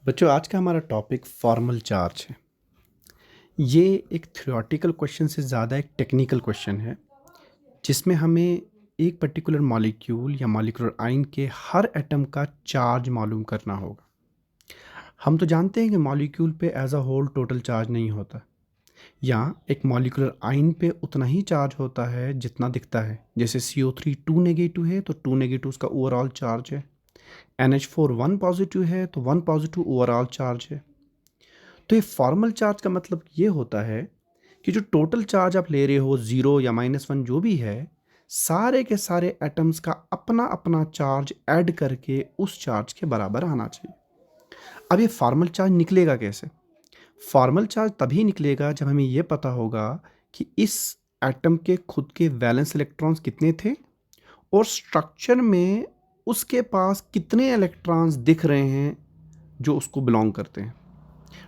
बच्चों, आज का हमारा टॉपिक फॉर्मल चार्ज है। ये एक थ्योरेटिकल क्वेश्चन से ज़्यादा एक टेक्निकल क्वेश्चन है, जिसमें हमें एक पर्टिकुलर मॉलिक्यूल या मॉलिक्यूलर आयन के हर एटम का चार्ज मालूम करना होगा। हम तो जानते हैं कि मॉलिक्यूल पे as a whole total charge नहीं होता, या एक मॉलिक्यूलर आयन पे उतना ही चार्ज होता है जितना दिखता है। जैसे CO3 2 नेगेटिव है तो 2 नेगेटिव उसका ओवरऑल चार्ज है। NH4 1 पॉजिटिव है तो 1 पॉजिटिव ओवरऑल चार्ज है। तो ये फॉर्मल चार्ज का मतलब ये होता है कि जो टोटल चार्ज आप ले रहे हो, 0 या -1 जो भी है, सारे के सारे एटम्स का अपना अपना चार्ज ऐड करके उस चार्ज के बराबर आना चाहिए। अब ये फॉर्मल चार्ज निकलेगा कैसे? फॉर्मल चार्ज तभी निकलेगा जब हमें ये पता होगा कि इस एटम के खुद के वैलेंस इलेक्ट्रॉन्स कितने थे और स्ट्रक्चर में उसके पास कितने इलेक्ट्रॉन्स दिख रहे हैं जो उसको बिलोंग करते हैं।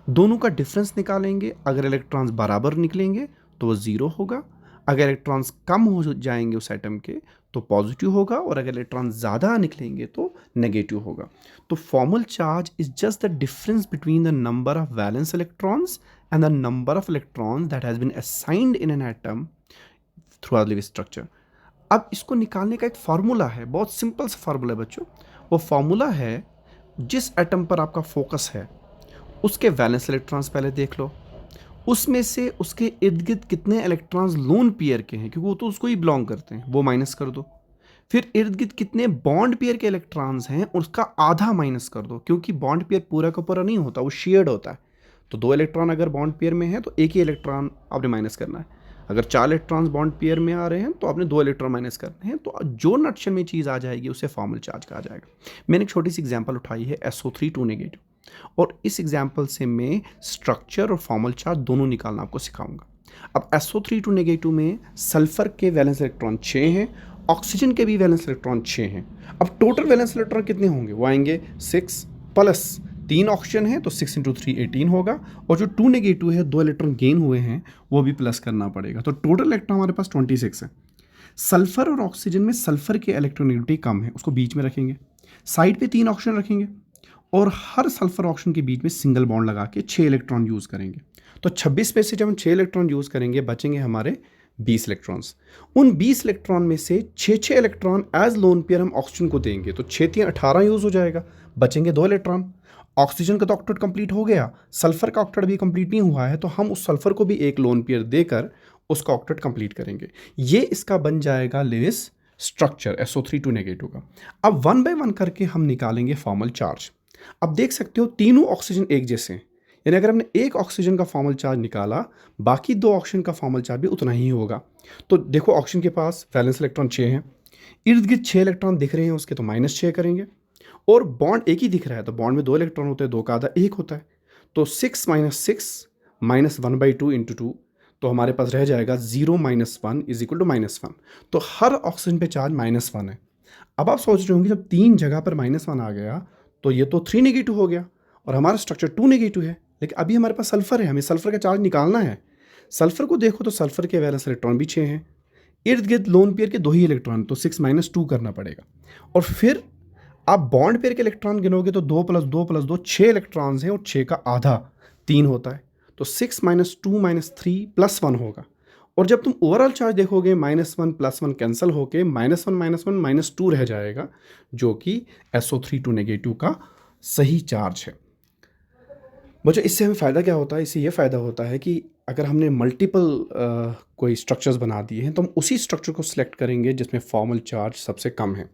दोनों का डिफरेंस निकालेंगे। अगर इलेक्ट्रॉन्स बराबर निकलेंगे तो वो ज़ीरो होगा। अगर इलेक्ट्रॉन्स कम हो जाएंगे उस एटम के तो पॉजिटिव होगा, और अगर इलेक्ट्रॉन ज़्यादा निकलेंगे तो नेगेटिव होगा। तो formal charge is just the difference between the number of valence electrons and the number of electrons that has been assigned in an atom through our living structure. अब इसको निकालने का एक फार्मूला है, बहुत सिंपल सा फार्मूला है बच्चों। वो फार्मूला है, जिस एटम पर आपका फोकस है उसके वैलेंस इलेक्ट्रॉन्स पहले देख लो, उसमें से उसके इर्द गिर्द कितने इलेक्ट्रॉन्स लोन पेयर के हैं, क्योंकि वो तो उसको ही बिलोंग करते हैं, वो माइनस कर दो। फिर इर्द गिर्द कितने बॉन्ड पेयर के इलेक्ट्रॉन्स हैं उसका आधा माइनस कर दो, क्योंकि बॉन्ड पेयर पूरा का पूरा नहीं होता, वो शेयर्ड होता है। तो 2 इलेक्ट्रॉन अगर बॉन्ड पेयर में है तो एक ही इलेक्ट्रॉन आपने माइनस करना है। अगर 4 इलेक्ट्रॉन्स बॉन्ड पेयर में आ रहे हैं तो आपने 2 इलेक्ट्रॉन माइनस करने हैं। तो जो नटशल में चीज़ आ जाएगी उसे फॉर्मल चार्ज कहा जाएगा। मैंने एक छोटी सी एग्जाम्पल उठाई है, SO3 2 नेगेटिव, और इस एग्जाम्पल से मैं स्ट्रक्चर और फॉर्मल चार्ज दोनों निकालना आपको सिखाऊंगा। अब SO3 2 नेगेटिव में सल्फर के वैलेंस इलेक्ट्रॉन 6 हैं, ऑक्सीजन के भी वैलेंस इलेक्ट्रॉन 6 हैं। अब टोटल वैलेंस इलेक्ट्रॉन कितने होंगे? वो आएंगे 6 प्लस 3 ऑक्सीजन है तो 6 × 3 18 होगा, और जो 2 नेगेटिव है 2 इलेक्ट्रॉन गेन हुए हैं वो भी प्लस करना पड़ेगा। तो टोटल इलेक्ट्रॉन हमारे पास 26 है। सल्फर और ऑक्सीजन में सल्फर की इलेक्ट्रोनेगेटिविटी कम है, उसको बीच में रखेंगे। साइड पे 3 ऑक्सीजन रखेंगे और हर सल्फर ऑक्सीजन के बीच में सिंगल बॉन्ड लगा के 6 इलेक्ट्रॉन यूज़ करेंगे। तो 26 में से जब हम 6 इलेक्ट्रॉन यूज़ करेंगे बचेंगे हमारे 20 इलेक्ट्रॉन्स। उन 20 इलेक्ट्रॉन में से 6 इलेक्ट्रॉन एज लोन पेयर हम ऑक्सीजन को देंगे, तो 6 3 18 यूज़ हो जाएगा, बचेंगे 2 इलेक्ट्रॉन। ऑक्सीजन का तो ऑक्टेट कंप्लीट हो गया, सल्फर का ऑक्टेट भी कंप्लीट नहीं हुआ है, तो हम उस सल्फर को भी एक लोन पेयर देकर उसका ऑक्टेट कंप्लीट करेंगे। ये इसका बन जाएगा लेविस स्ट्रक्चर SO3 2 नेगेटिव का। अब 1 बाय 1 करके हम निकालेंगे फॉर्मल चार्ज। अब देख सकते हो तीनों ऑक्सीजन एक जैसे हैं, यानी अगर हमने एक ऑक्सीजन का फॉर्मल चार्ज निकाला, बाकी 2 ऑक्सीजन का फॉर्मल चार्ज भी उतना ही होगा। तो देखो, ऑक्सीजन के पास वैलेंस इलेक्ट्रॉन 6 हैं, इर्द गिर्द 6 इलेक्ट्रॉन दिख रहे हैं उसके, तो -6 करेंगे। और बॉन्ड एक ही दिख रहा है, तो बॉन्ड में 2 इलेक्ट्रॉन होते हैं, 2 का आधा 1 होता है, तो 6 - 6 -1/2 × 2, तो हमारे पास रह जाएगा 0 - 1 = -1। तो हर ऑक्सीजन पे चार्ज -1 है। अब आप सोच रहे होंगे, जब 3 जगह पर -1 आ गया तो ये तो 3 नेगेटिव हो गया और हमारा स्ट्रक्चर 2 नेगेटिव है, लेकिन अभी हमारे पास सल्फर है, हमें सल्फर का चार्ज निकालना है। सल्फर को देखो तो सल्फर के वैलेंस इलेक्ट्रॉन भी 6 हैं, इर्द गिर्द लोन पेयर के 2 ही इलेक्ट्रॉन, तो 6 - 2 करना पड़ेगा। और फिर आप बॉन्ड पेयर के इलेक्ट्रॉन गिनोगे तो 2 + 2 + 2 6 इलेक्ट्रॉन्स हैं, और 6 का आधा 3 होता है, तो 6 - 2 - 3 + 1 होगा। और जब तुम ओवरऑल चार्ज देखोगे, -1 + 1 कैंसिल होके -1 - 1 -2 रह जाएगा, जो कि SO3 2 नेगेटिव का सही चार्ज है। मुझे इससे हमें फ़ायदा क्या होता है? इससे ये फ़ायदा होता है कि अगर हमने मल्टीपल कोई स्ट्रक्चर्स बना दिए हैं तो हम उसी स्ट्रक्चर को सिलेक्ट करेंगे जिसमें फॉर्मल चार्ज सबसे कम है।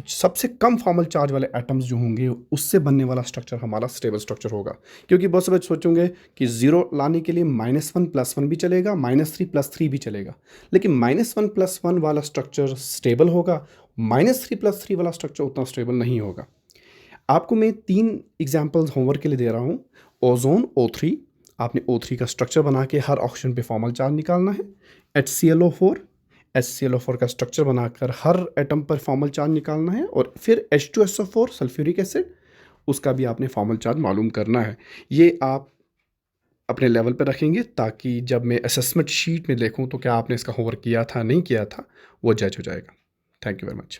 सबसे कम फॉर्मल चार्ज वाले एटम्स जो होंगे उससे बनने वाला स्ट्रक्चर हमारा स्टेबल स्ट्रक्चर होगा। क्योंकि बहुत से बच्चे सोचेंगे कि 0 लाने के लिए -1 + 1 भी चलेगा, -3 + 3 भी चलेगा, लेकिन -1 + 1 वाला स्ट्रक्चर स्टेबल होगा, -3 + 3 वाला स्ट्रक्चर उतना स्टेबल नहीं होगा। आपको मैं 3 एग्जांपल्स होमवर्क के लिए दे रहा हूँ। ओजोन O3, आपने O3 का स्ट्रक्चर बना के हर ऑक्सीजन पे फॉर्मल चार्ज निकालना है। HClO4 का स्ट्रक्चर बनाकर हर एटम पर फॉर्मल चार्ज निकालना है। और फिर H2SO4 सल्फ्यूरिक एसिड, उसका भी आपने फॉर्मल चार्ज मालूम करना है। ये आप अपने लेवल पे रखेंगे ताकि जब मैं असेसमेंट शीट में देखूँ तो क्या आपने इसका होमवर्क किया था नहीं किया था, वो जज हो जाएगा। Thank you very much.